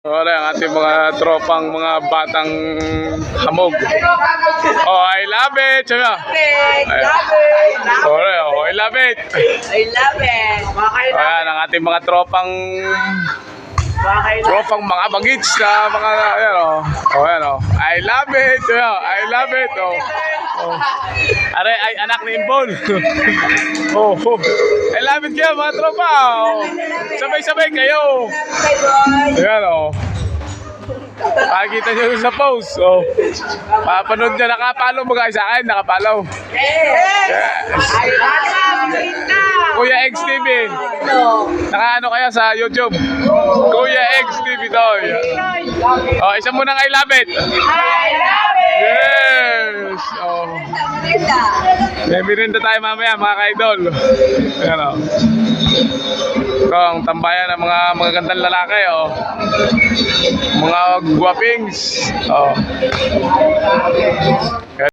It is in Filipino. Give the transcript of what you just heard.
Wala ang ating mga tropang mga batang hamog. Oh, I love it. Sabi mo. Oh, I love it. I love it. Ayan ang ating mga tropang mga bagits na mga ayan oh. Oh, ayan oh. I love it. Sabi mo. I love it. Oh. Oh. Are ay anak ni Imbol. Oh, oh. I love it kayo mga tropa. Oh. Sabay-sabay kayo. Ayan o. Makikita nyo sa post. O. Papanood nyo. Nakapalo mo guys sa akin. Nakapalo. Yes. Kuya X TV. Nakaano kaya sa YouTube? Kuya X TV to. O, isa munang I love it. I love it. Yes. O. May merinda tayo mamaya mga ka-idol. Ayan o. Ito ang tambayan ng mga magagandang lalaki oh. Mga guwapings oh.